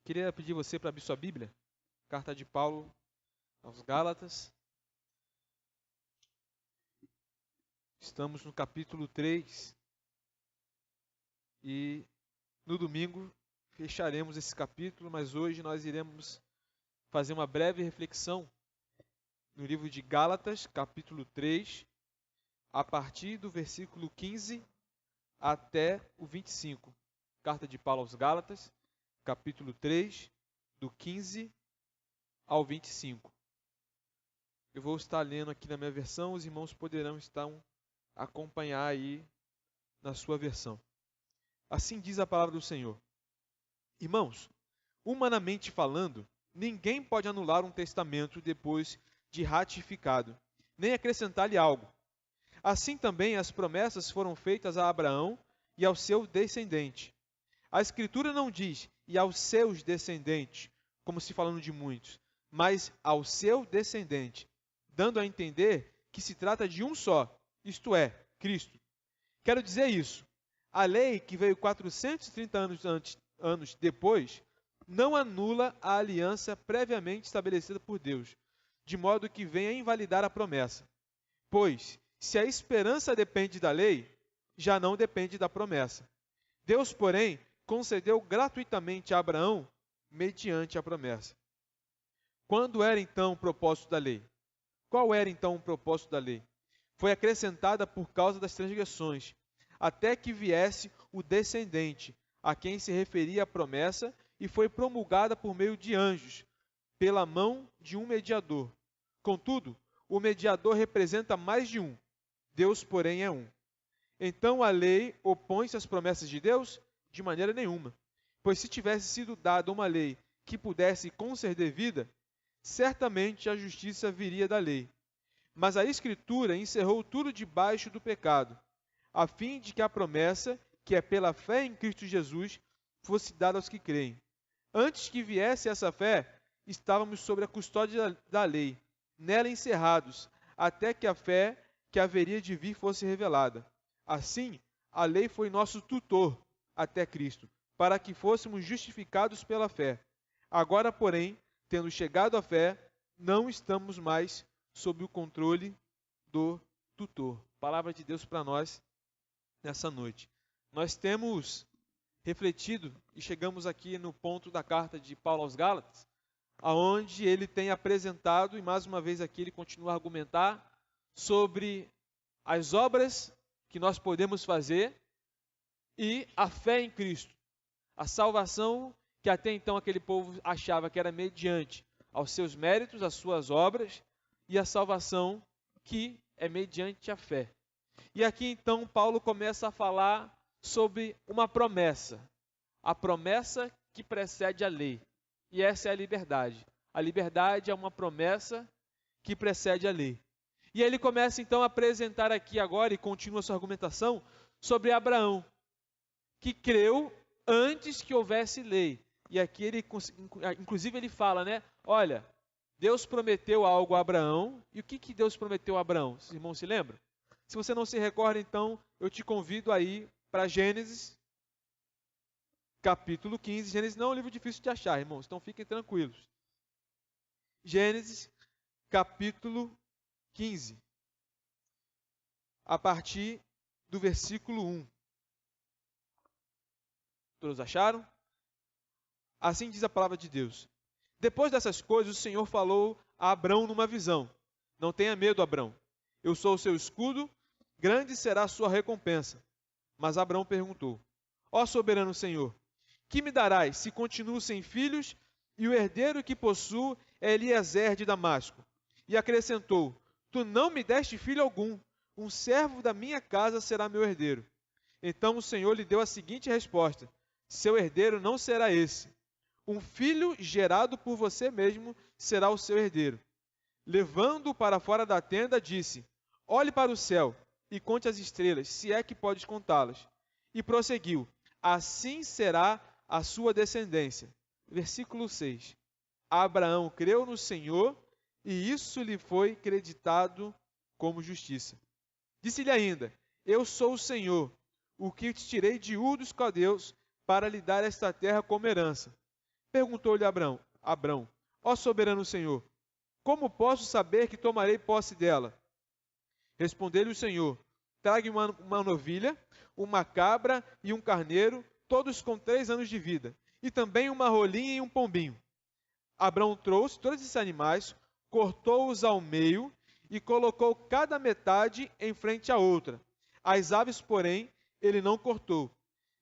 Queria pedir você para abrir sua Bíblia, carta de Paulo aos Gálatas. Estamos no capítulo 3 e no domingo fecharemos esse capítulo, mas hoje nós iremos fazer uma breve reflexão no livro de Gálatas, capítulo 3, a partir do versículo 15 até o 25. Carta de Paulo aos Gálatas, capítulo 3, do 15 ao 25. Eu vou estar lendo aqui na minha versão, os irmãos poderão acompanhar aí na sua versão. Assim diz a palavra do Senhor. Irmãos, humanamente falando, ninguém pode anular um testamento depois de ratificado, nem acrescentar-lhe algo. Assim também as promessas foram feitas a Abraão e ao seu descendente. A Escritura não diz, e aos seus descendentes, como se falando de muitos, mas ao seu descendente, dando a entender que se trata de um só, isto é, Cristo. Quero dizer isso. A lei, que veio 430 anos depois, não anula a aliança previamente estabelecida por Deus, de modo que venha invalidar a promessa. Pois, se a esperança depende da lei, já não depende da promessa. Deus, porém, concedeu gratuitamente a Abraão mediante a promessa. Quando era então o propósito da lei? Qual era então o propósito da lei? Foi acrescentada por causa das transgressões, até que viesse o descendente, a quem se referia a promessa, e foi promulgada por meio de anjos, pela mão de um mediador. Contudo, o mediador representa mais de um, Deus, porém, é um. Então a lei opõe-se às promessas de Deus? De maneira nenhuma. Pois se tivesse sido dada uma lei que pudesse conceder vida, certamente a justiça viria da lei. Mas a Escritura encerrou tudo debaixo do pecado, a fim de que a promessa, que é pela fé em Cristo Jesus, fosse dada aos que creem. Antes que viesse essa fé, estávamos sob a custódia da lei, nela encerrados, até que a fé que haveria de vir fosse revelada. Assim, a lei foi nosso tutor até Cristo, para que fôssemos justificados pela fé. Agora, porém, tendo chegado à fé, não estamos mais sob o controle do tutor. Palavra de Deus para nós nessa noite. Nós temos refletido e chegamos aqui no ponto da carta de Paulo aos Gálatas, aonde ele tem apresentado, e mais uma vez aqui ele continua a argumentar sobre as obras que nós podemos fazer e a fé em Cristo. A salvação que até então aquele povo achava que era mediante aos seus méritos, às suas obras, e a salvação que é mediante a fé. E aqui então Paulo começa a falar sobre uma promessa, a promessa que precede a lei, e essa é a liberdade. A liberdade é uma promessa que precede a lei. E ele começa então a apresentar aqui agora, e continua sua argumentação, sobre Abraão, que creu antes que houvesse lei. E aqui ele, inclusive ele fala, né? Olha, Deus prometeu algo a Abraão. E o que Deus prometeu a Abraão? Os irmãos se lembram? Se você não se recorda, então, eu te convido aí para Gênesis, capítulo 15. Gênesis não é um livro difícil de achar, irmãos, então fiquem tranquilos. Gênesis, capítulo 15, a partir do versículo 1. Todos acharam? Assim diz a palavra de Deus. Depois dessas coisas, o Senhor falou a Abrão numa visão. Não tenha medo, Abrão. Eu sou o seu escudo, grande será a sua recompensa. Mas Abrão perguntou, ó soberano Senhor, que me darás se continuo sem filhos e o herdeiro que possuo é Eliezer de Damasco? E acrescentou, tu não me deste filho algum, um servo da minha casa será meu herdeiro. Então o Senhor lhe deu a seguinte resposta, seu herdeiro não será esse. Um filho gerado por você mesmo será o seu herdeiro. Levando-o para fora da tenda, disse, olhe para o céu e conte as estrelas, se é que podes contá-las. E prosseguiu, assim será a sua descendência. Versículo 6. Abraão creu no Senhor e isso lhe foi creditado como justiça. Disse-lhe ainda, eu sou o Senhor, o que te tirei de Ur dos Caldeus para lhe dar esta terra como herança. Perguntou-lhe Abrão, ó soberano Senhor, como posso saber que tomarei posse dela? Respondeu-lhe o Senhor, traga uma novilha, uma cabra e um carneiro, todos com 3 anos de vida, e também uma rolinha e um pombinho. Abrão trouxe todos esses animais, cortou-os ao meio e colocou cada metade em frente à outra. As aves, porém, ele não cortou.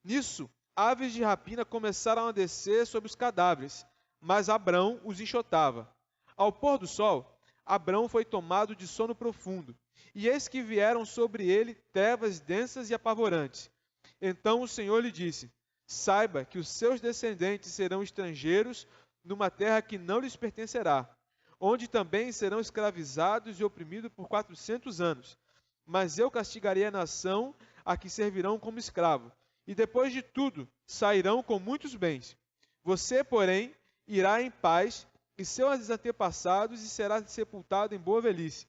Nisso, aves de rapina começaram a descer sobre os cadáveres, mas Abrão os enxotava. Ao pôr do sol, Abrão foi tomado de sono profundo, e eis que vieram sobre ele trevas densas e apavorantes. Então o Senhor lhe disse, saiba que os seus descendentes serão estrangeiros numa terra que não lhes pertencerá, onde também serão escravizados e oprimidos por 400 anos. Mas eu castigarei a nação a que servirão como escravo, e depois de tudo sairão com muitos bens. Você, porém, irá em paz, e seus antepassados, e será sepultado em boa velhice.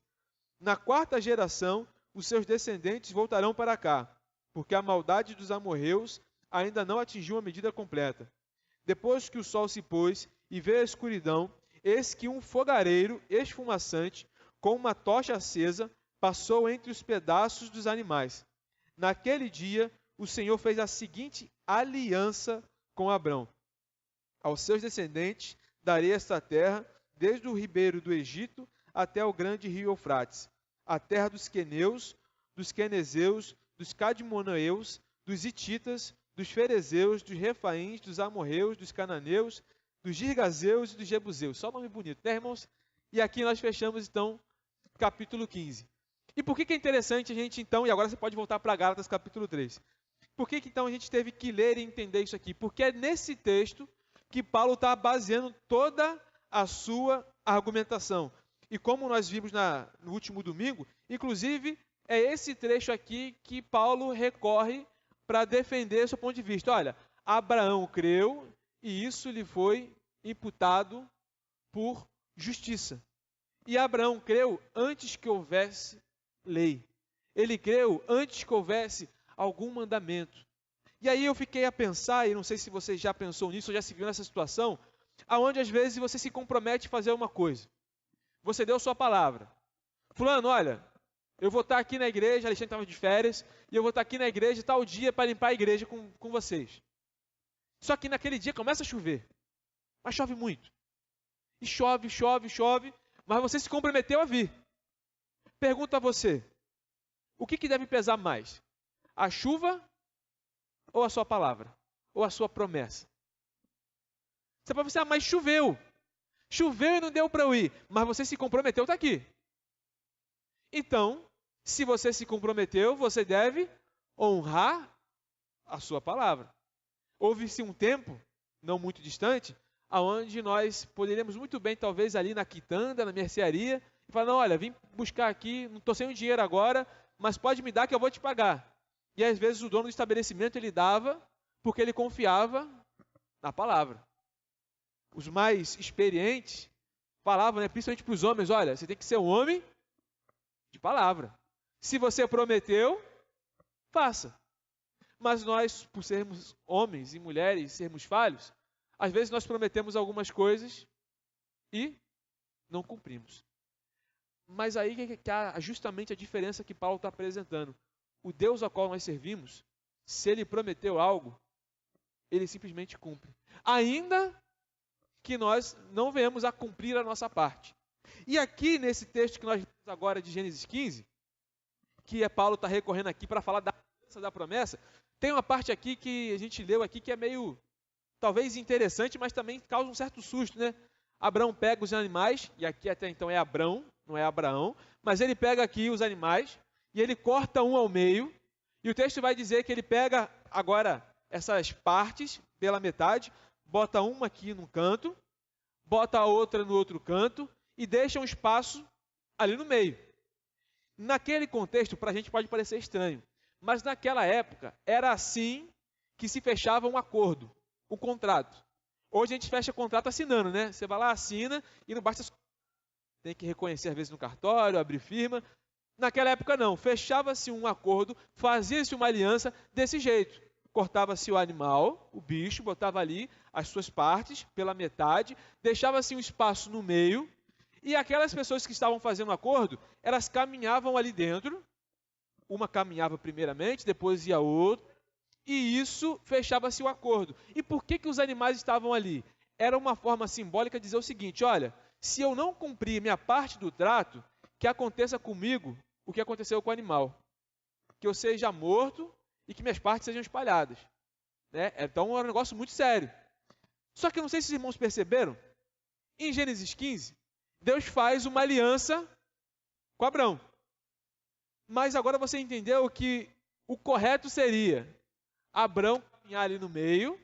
Na 4ª geração, os seus descendentes voltarão para cá, porque a maldade dos amorreus ainda não atingiu a medida completa. Depois que o sol se pôs e veio a escuridão, eis que um fogareiro esfumaçante, com uma tocha acesa, passou entre os pedaços dos animais. Naquele dia, o Senhor fez a seguinte aliança com Abrão. Aos seus descendentes darei esta terra, desde o ribeiro do Egito até o grande rio Eufrates, a terra dos queneus, dos quenezeus, dos cadmoneus, dos hititas, dos ferezeus, dos refaíns, dos amorreus, dos cananeus, dos girgazeus e dos jebuseus. Só nome bonito, né, irmãos? E aqui nós fechamos, então, capítulo 15. E por que é interessante a gente, então, e agora você pode voltar para Gálatas, capítulo 3. Por que, então, a gente teve que ler e entender isso aqui? Porque é nesse texto que Paulo está baseando toda a sua argumentação. E como nós vimos no último domingo, inclusive, é esse trecho aqui que Paulo recorre para defender seu ponto de vista. Olha, Abraão creu e isso lhe foi imputado por justiça. E Abraão creu antes que houvesse lei. Ele creu antes que houvesse algum mandamento. E aí eu fiquei a pensar, e não sei se você já pensou nisso, ou já se viu nessa situação, aonde às vezes você se compromete a fazer uma coisa. Você deu sua palavra. Fulano, olha, eu vou estar aqui na igreja, Alexandre estava de férias, e eu vou estar aqui na igreja tal dia para limpar a igreja com vocês. Só que naquele dia começa a chover. Mas chove muito. E chove, chove, chove, mas você se comprometeu a vir. Pergunto a você, o que deve pesar mais? A chuva ou a sua palavra? Ou a sua promessa? Você pode pensar, mas choveu. Choveu e não deu para eu ir, mas você se comprometeu, está aqui. Então, se você se comprometeu, você deve honrar a sua palavra. Houve-se um tempo, não muito distante, onde nós poderíamos muito bem, talvez ali na quitanda, na mercearia, e falar, não, olha, vim buscar aqui, não estou sem o dinheiro agora, mas pode me dar que eu vou te pagar. E às vezes o dono do estabelecimento ele dava porque ele confiava na palavra. Os mais experientes falavam, né, principalmente para os homens, olha, você tem que ser um homem de palavra. Se você prometeu, faça. Mas nós, por sermos homens e mulheres, sermos falhos, às vezes nós prometemos algumas coisas e não cumprimos. Mas aí que há justamente a diferença que Paulo está apresentando. O Deus ao qual nós servimos, se ele prometeu algo, ele simplesmente cumpre. Ainda que nós não venhamos a cumprir a nossa parte. E aqui nesse texto que nós lemos agora de Gênesis 15, que Paulo está recorrendo aqui para falar da promessa, tem uma parte aqui que a gente leu aqui que é meio, talvez interessante, mas também causa um certo susto, né? Abraão pega os animais, e aqui até então é Abrão, não é Abraão, mas ele pega aqui os animais, e ele corta um ao meio, e o texto vai dizer que ele pega agora essas partes pela metade, bota uma aqui num canto, bota a outra no outro canto, e deixa um espaço ali no meio. Naquele contexto, para a gente pode parecer estranho, mas naquela época era assim que se fechava um acordo, um contrato. Hoje a gente fecha contrato assinando, né? Você vai lá, assina e não basta... Tem que reconhecer às vezes no cartório, abrir firma. Naquela época não, fechava-se um acordo, fazia-se uma aliança desse jeito. Cortava-se o animal, o bicho, botava ali, as suas partes pela metade, deixava assim um espaço no meio, e aquelas pessoas que estavam fazendo o acordo, elas caminhavam ali dentro, uma caminhava primeiramente, depois ia outra, e isso fechava-se o acordo. E por que os animais estavam ali? Era uma forma simbólica de dizer o seguinte: olha, se eu não cumprir minha parte do trato, que aconteça comigo o que aconteceu com o animal. Que eu seja morto e que minhas partes sejam espalhadas. Né? Então é um negócio muito sério. Só que eu não sei se os irmãos perceberam, em Gênesis 15, Deus faz uma aliança com Abrão. Mas agora você entendeu que o correto seria Abrão caminhar ali no meio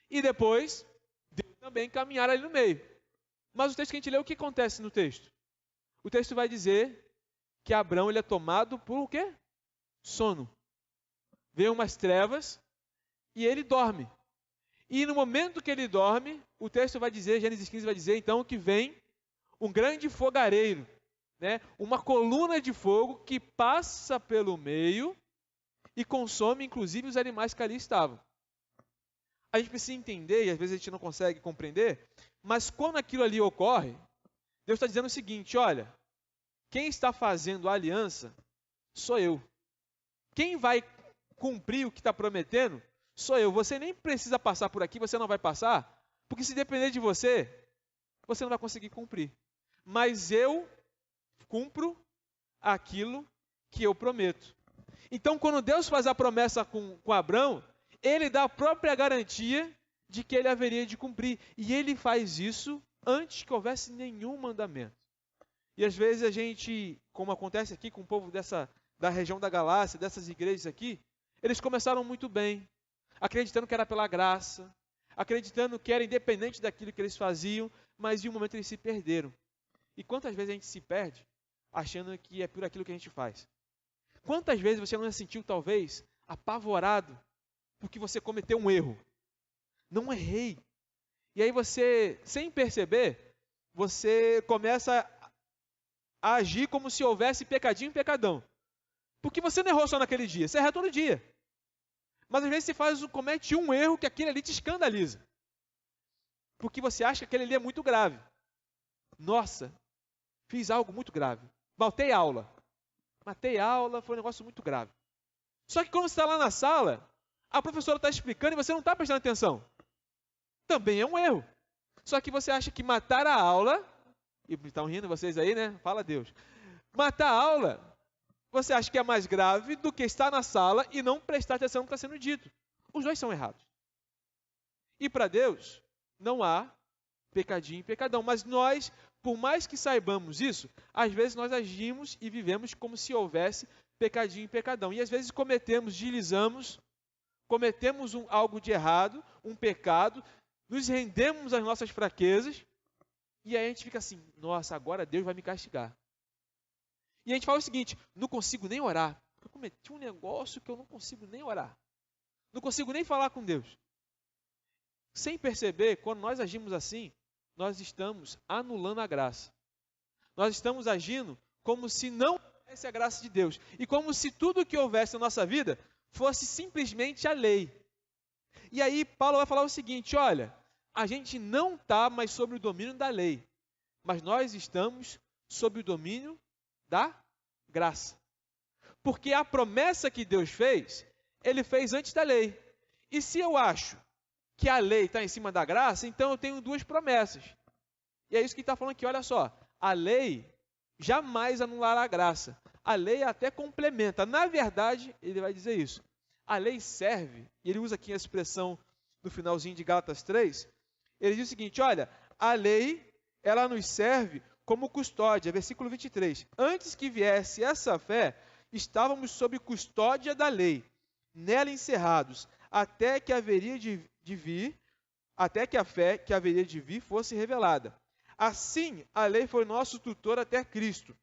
e depois Deus também caminhar ali no meio. Mas o texto que a gente lê, o que acontece no texto? O texto vai dizer que Abrão ele é tomado por o quê? Sono. Vem umas trevas e ele dorme. E no momento que ele dorme, o texto vai dizer, Gênesis 15 vai dizer então que vem um grande fogareiro, né? Uma coluna de fogo que passa pelo meio e consome inclusive os animais que ali estavam. A gente precisa entender, e às vezes a gente não consegue compreender, mas quando aquilo ali ocorre, Deus está dizendo o seguinte: olha, quem está fazendo a aliança sou eu. Quem vai cumprir o que está prometendo sou eu. Você nem precisa passar por aqui, você não vai passar, porque se depender de você, você não vai conseguir cumprir. Mas eu cumpro aquilo que eu prometo. Então, quando Deus faz a promessa com Abrão, ele dá a própria garantia de que ele haveria de cumprir. E ele faz isso antes que houvesse nenhum mandamento. E às vezes a gente, como acontece aqui com o povo da região da Galácia, dessas igrejas aqui, eles começaram muito bem, acreditando que era pela graça, acreditando que era independente daquilo que eles faziam, mas em um momento eles se perderam. E quantas vezes a gente se perde achando que é por aquilo que a gente faz? Quantas vezes você não se sentiu, talvez, apavorado porque você cometeu um erro? Não errei. E aí você, sem perceber, você começa a agir como se houvesse pecadinho e pecadão. Porque você não errou só naquele dia, você erra todo dia. Mas às vezes você comete um erro que aquele ali te escandaliza. Porque você acha que aquele ali é muito grave. Nossa, fiz algo muito grave. Faltei aula. Matei aula, foi um negócio muito grave. Só que quando você está lá na sala, a professora está explicando e você não está prestando atenção. Também é um erro. Só que você acha que matar a aula, e estão rindo vocês aí, né? Fala Deus. Matar a aula, você acha que é mais grave do que estar na sala e não prestar atenção no que está sendo dito. Os dois são errados. E para Deus, não há pecadinho e pecadão. Mas nós, por mais que saibamos isso, às vezes nós agimos e vivemos como se houvesse pecadinho e pecadão. E às vezes deslizamos, cometemos algo de errado, um pecado, nos rendemos às nossas fraquezas, e aí a gente fica assim: nossa, agora Deus vai me castigar. E a gente fala o seguinte: não consigo nem orar. Eu cometi um negócio que eu não consigo nem orar. Não consigo nem falar com Deus. Sem perceber, quando nós agimos assim, nós estamos anulando a graça. Nós estamos agindo como se não houvesse a graça de Deus. E como se tudo que houvesse na nossa vida fosse simplesmente a lei. E aí Paulo vai falar o seguinte: olha, a gente não está mais sob o domínio da lei, mas nós estamos sob o domínio da graça. Porque a promessa que Deus fez, Ele fez antes da lei. E se eu acho que a lei está em cima da graça, então eu tenho duas promessas. E é isso que ele está falando aqui, olha só. A lei jamais anulará a graça. A lei até complementa. Na verdade, ele vai dizer isso. A lei serve, e ele usa aqui a expressão no finalzinho de Gálatas 3, ele diz o seguinte: olha, a lei, ela nos serve como custódia, versículo 23. Antes que viesse essa fé, estávamos sob custódia da lei, nela encerrados, até que haveria de vir, até que a fé que haveria de vir fosse revelada. Assim, a lei foi nosso tutor até Cristo,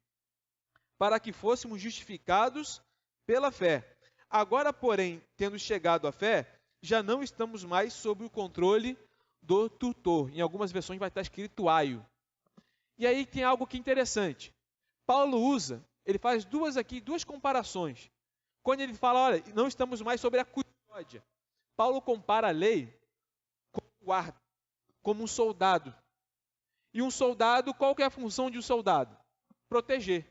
para que fôssemos justificados pela fé. Agora, porém, tendo chegado à fé, já não estamos mais sob o controle do tutor. Em algumas versões vai estar escrito aio. E aí tem algo que é interessante. Paulo ele faz duas comparações. Quando ele fala, olha, não estamos mais sobre a custódia. Paulo compara a lei com o guarda, como um soldado. E um soldado, qual que é a função de um soldado? Proteger.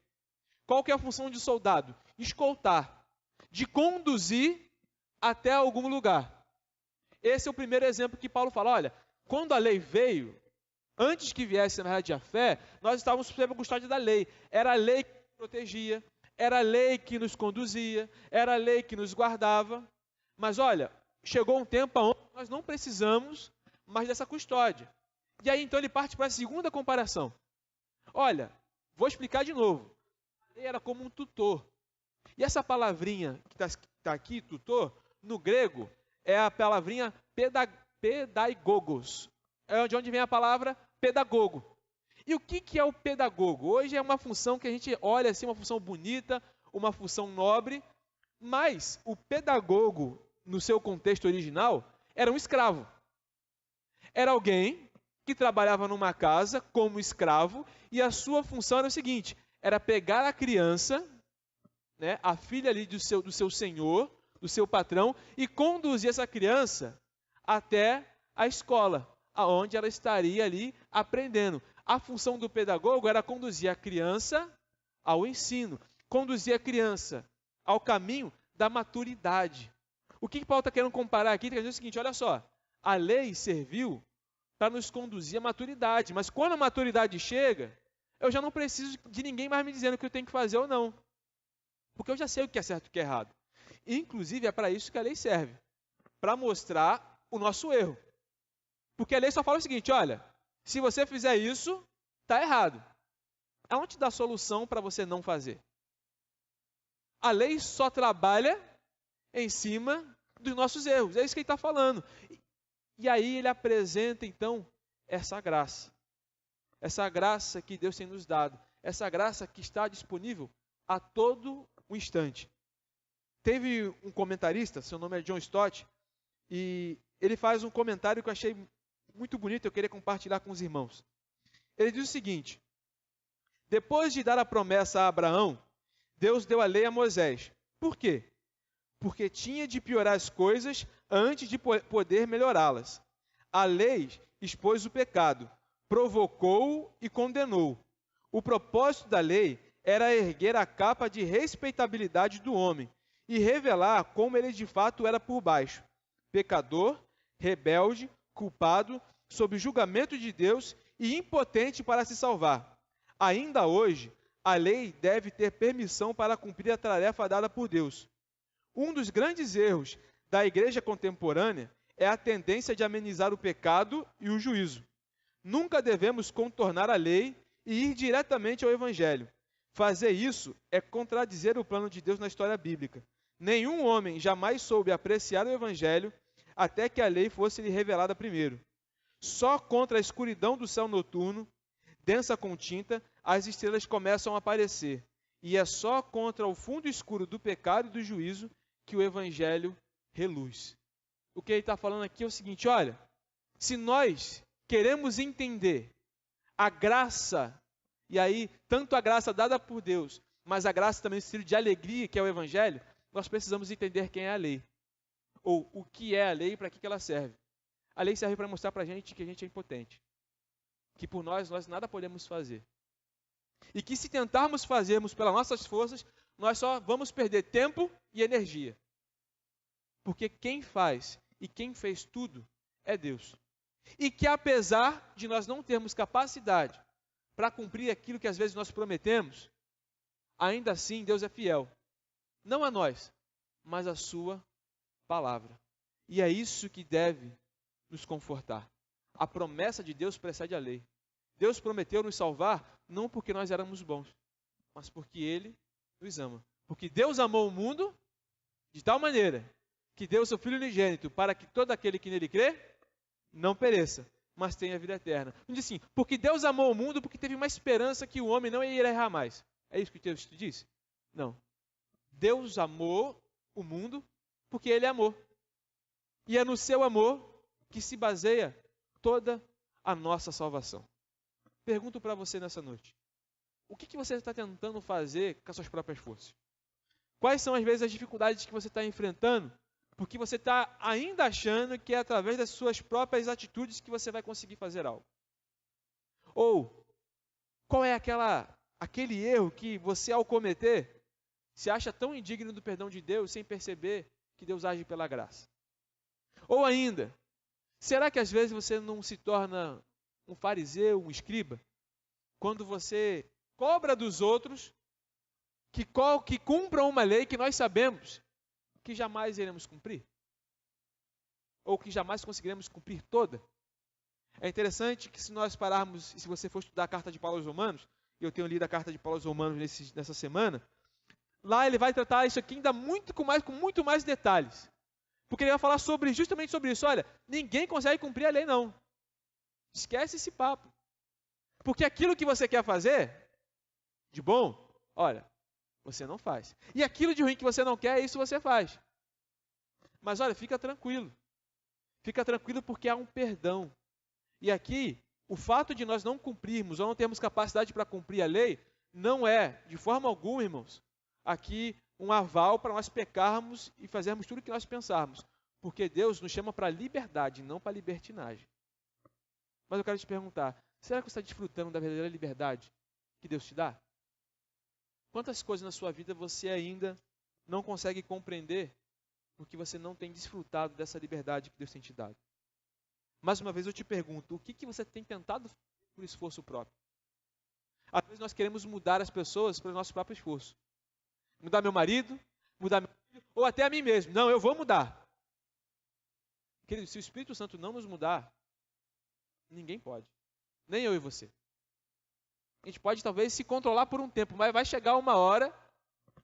Qual que é a função de um soldado? Escoltar, de conduzir até algum lugar. Esse é o primeiro exemplo que Paulo fala, olha, quando a lei veio, antes que viesse na verdade a fé, nós estávamos sob a custódia da lei. Era a lei que nos protegia, era a lei que nos conduzia, era a lei que nos guardava. Mas olha, chegou um tempo onde nós não precisamos mais dessa custódia. E aí então ele parte para a segunda comparação. Olha, vou explicar de novo. A lei era como um tutor. E essa palavrinha que está aqui, tutor, no grego, é a palavrinha pedaigogos. É de onde vem a palavra pedagogo. E o que é o pedagogo? Hoje é uma função que a gente olha assim, uma função bonita, uma função nobre, mas o pedagogo, no seu contexto original, era um escravo. Era alguém que trabalhava numa casa como escravo e a sua função era o seguinte, era pegar a criança, né, a filha ali do seu senhor, do seu patrão, e conduzir essa criança até a escola, aonde ela estaria ali aprendendo. A função do pedagogo era conduzir a criança ao ensino, conduzir a criança ao caminho da maturidade. O que Paulo está querendo comparar aqui? Está querendo dizer o seguinte, olha só, a lei serviu para nos conduzir à maturidade, mas quando a maturidade chega, eu já não preciso de ninguém mais me dizendo o que eu tenho que fazer ou não, porque eu já sei o que é certo e o que é errado. Inclusive, é para isso que a lei serve, para mostrar o nosso erro. Porque a lei só fala o seguinte, olha, se você fizer isso, está errado. Ela não te dá solução para você não fazer. A lei só trabalha em cima dos nossos erros, é isso que ele está falando. E aí ele apresenta, então, essa graça que Deus tem nos dado, essa graça que está disponível a todo o instante. Teve um comentarista, seu nome é John Stott, e ele faz um comentário que eu achei muito bonito, eu queria compartilhar com os irmãos. Ele diz o seguinte, depois de dar a promessa a Abraão, Deus deu a lei a Moisés. Por quê? Porque tinha de piorar as coisas antes de poder melhorá-las. A lei expôs o pecado, provocou e condenou. O propósito da lei era erguer a capa de respeitabilidade do homem e revelar como ele de fato era por baixo. Pecador, rebelde, culpado, sob julgamento de Deus e impotente para se salvar. Ainda hoje, a lei deve ter permissão para cumprir a tarefa dada por Deus. Um dos grandes erros da igreja contemporânea é a tendência de amenizar o pecado e o juízo. Nunca devemos contornar a lei e ir diretamente ao evangelho. Fazer isso é contradizer o plano de Deus na história bíblica. Nenhum homem jamais soube apreciar o evangelho até que a lei fosse lhe revelada primeiro. Só contra a escuridão do céu noturno, densa com tinta, as estrelas começam a aparecer. E é só contra o fundo escuro do pecado e do juízo que o evangelho reluz. O que ele está falando aqui é o seguinte, olha, se nós queremos entender a graça, e aí tanto a graça dada por Deus, mas a graça também no sentido de alegria, que é o evangelho, nós precisamos entender quem é a lei. Ou o que é a lei e para que ela serve. A lei serve para mostrar para a gente que a gente é impotente. Que por nós nada podemos fazer. E que se tentarmos fazermos pelas nossas forças, nós só vamos perder tempo e energia. Porque quem faz e quem fez tudo é Deus. E que apesar de nós não termos capacidade para cumprir aquilo que às vezes nós prometemos, ainda assim Deus é fiel. Não a nós, mas a sua palavra. E é isso que deve nos confortar. A promessa de Deus precede a lei. Deus prometeu nos salvar não porque nós éramos bons, mas porque Ele nos ama. Porque Deus amou o mundo de tal maneira que deu o seu Filho unigênito para que todo aquele que nele crê não pereça, mas tenha vida eterna. Não diz assim, porque Deus amou o mundo porque teve uma esperança que o homem não ia errar mais. É isso que o texto diz? Não. Deus amou o mundo porque Ele amou. E é no seu amor que se baseia toda a nossa salvação. Pergunto para você nessa noite. O que você está tentando fazer com as suas próprias forças? Quais são, às vezes, as dificuldades que você está enfrentando porque você está ainda achando que é através das suas próprias atitudes que você vai conseguir fazer algo. Ou, qual é aquele erro que você, ao cometer, se acha tão indigno do perdão de Deus sem perceber que Deus age pela graça? Ou ainda, será que às vezes você não se torna um fariseu, um escriba, quando você cobra dos outros que cumpram uma lei que nós sabemos que jamais iremos cumprir? Ou que jamais conseguiremos cumprir toda? É interessante que se nós pararmos, e se você for estudar a carta de Paulo aos Romanos, eu tenho lido a carta de Paulo aos Romanos nessa semana, lá ele vai tratar isso aqui ainda com muito mais detalhes. Porque ele vai falar justamente sobre isso. Olha, ninguém consegue cumprir a lei, não. Esquece esse papo. Porque aquilo que você quer fazer, de bom, olha, você não faz. E aquilo de ruim que você não quer, isso você faz. Mas olha, fica tranquilo. Fica tranquilo porque há um perdão. E aqui, o fato de nós não cumprirmos ou não termos capacidade para cumprir a lei, não é, de forma alguma, irmãos, aqui um aval para nós pecarmos e fazermos tudo o que nós pensarmos. Porque Deus nos chama para a liberdade, não para a libertinagem. Mas eu quero te perguntar, será que você está desfrutando da verdadeira liberdade que Deus te dá? Quantas coisas na sua vida você ainda não consegue compreender porque você não tem desfrutado dessa liberdade que Deus tem te dado? Mais uma vez eu te pergunto, o que você tem tentado fazer por esforço próprio? Às vezes nós queremos mudar as pessoas pelo nosso próprio esforço. Mudar meu marido, mudar meu filho, ou até a mim mesmo. Não, eu vou mudar. Querido, se o Espírito Santo não nos mudar, ninguém pode. Nem eu e você. A gente pode talvez se controlar por um tempo, mas vai chegar uma hora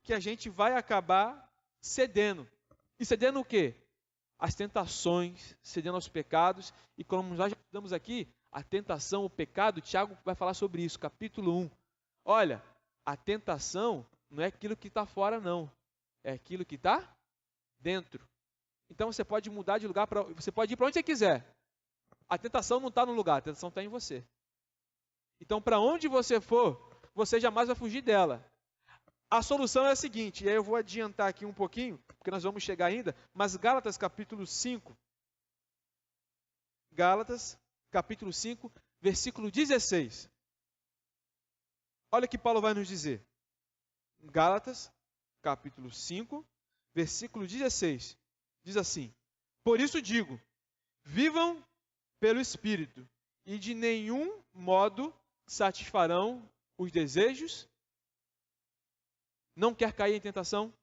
que a gente vai acabar cedendo. E cedendo o quê? As tentações, cedendo aos pecados. E como nós já estudamos aqui, a tentação, o pecado, Tiago vai falar sobre isso, capítulo 1. Olha, a tentação não é aquilo que está fora, não. É aquilo que está dentro. Então você pode mudar de lugar, você pode ir para onde você quiser. A tentação não está no lugar, a tentação está em você. Então para onde você for, você jamais vai fugir dela. A solução é a seguinte, e aí eu vou adiantar aqui um pouquinho, porque nós vamos chegar ainda, mas Gálatas capítulo 5, versículo 16. Olha o que Paulo vai nos dizer. Gálatas, capítulo 5, versículo 16. Diz assim: por isso digo, vivam pelo Espírito, e de nenhum modo satisfarão os desejos. Não quer cair em tentação?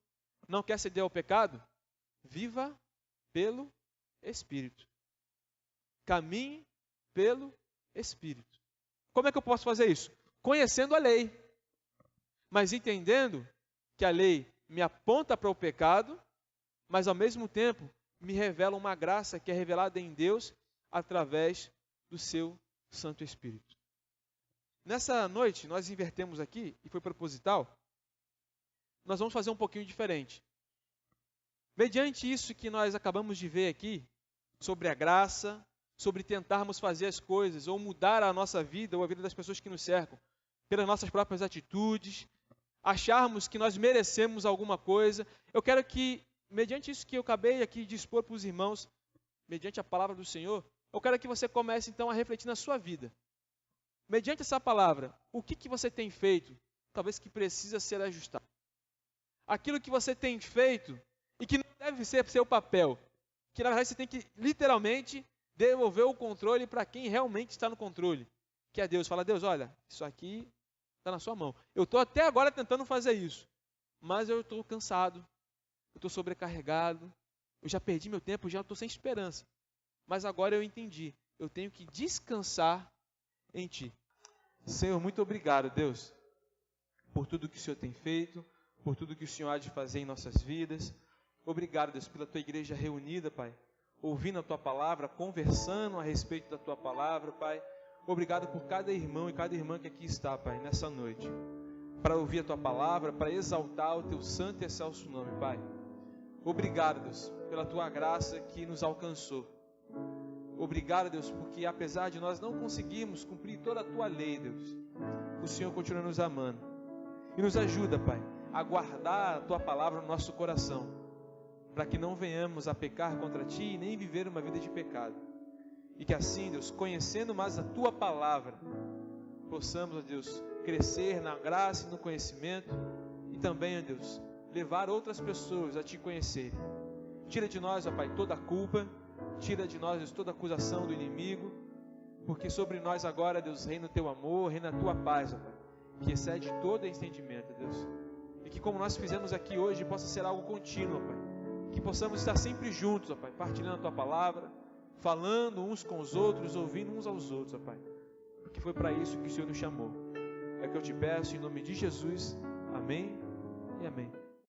Não quer ceder ao pecado? Viva pelo Espírito. Caminhe pelo Espírito. Como é que eu posso fazer isso? Conhecendo a lei, mas entendendo que a lei me aponta para o pecado, mas ao mesmo tempo me revela uma graça que é revelada em Deus através do seu Santo Espírito. Nessa noite, nós invertemos aqui, e foi proposital, nós vamos fazer um pouquinho diferente. Mediante isso que nós acabamos de ver aqui, sobre a graça, sobre tentarmos fazer as coisas, ou mudar a nossa vida, ou a vida das pessoas que nos cercam, pelas nossas próprias atitudes, acharmos que nós merecemos alguma coisa, eu quero que, mediante isso que eu acabei aqui de expor para os irmãos, mediante a palavra do Senhor, eu quero que você comece então a refletir na sua vida. Mediante essa palavra, o que você tem feito, talvez que precisa ser ajustado? Aquilo que você tem feito e que não deve ser seu papel, que na verdade você tem que literalmente devolver o controle para quem realmente está no controle, que é Deus. Fala, Deus, olha, isso aqui está na sua mão. Eu estou até agora tentando fazer isso, mas eu estou cansado, eu estou sobrecarregado, eu já perdi meu tempo, já estou sem esperança. Mas agora eu entendi, eu tenho que descansar em Ti. Senhor, muito obrigado, Deus, por tudo que o Senhor tem feito, por tudo que o Senhor há de fazer em nossas vidas. Obrigado, Deus, pela Tua igreja reunida, Pai, ouvindo a Tua palavra, conversando a respeito da Tua palavra, Pai. Obrigado por cada irmão e cada irmã que aqui está, Pai, nessa noite, para ouvir a Tua palavra, para exaltar o Teu santo e excelso nome, Pai. Obrigado, Deus, pela Tua graça que nos alcançou. Obrigado, Deus, porque apesar de nós não conseguirmos cumprir toda a Tua lei, Deus, o Senhor continua nos amando. E nos ajuda, Pai, a guardar a Tua palavra no nosso coração, para que não venhamos a pecar contra Ti e nem viver uma vida de pecado. E que assim, Deus, conhecendo mais a Tua palavra, possamos, ó Deus, crescer na graça e no conhecimento e também, ó Deus, levar outras pessoas a Te conhecerem. Tira de nós, ó Pai, toda a culpa, tira de nós, Deus, toda a acusação do inimigo, porque sobre nós agora, Deus, reina o Teu amor, reina a Tua paz, ó Pai, que excede todo entendimento, Deus. E que como nós fizemos aqui hoje, possa ser algo contínuo, ó Pai. Que possamos estar sempre juntos, ó Pai, partilhando a Tua palavra, falando uns com os outros, ouvindo uns aos outros, ó Pai. Porque foi para isso que o Senhor nos chamou. É o que eu te peço em nome de Jesus. Amém e amém.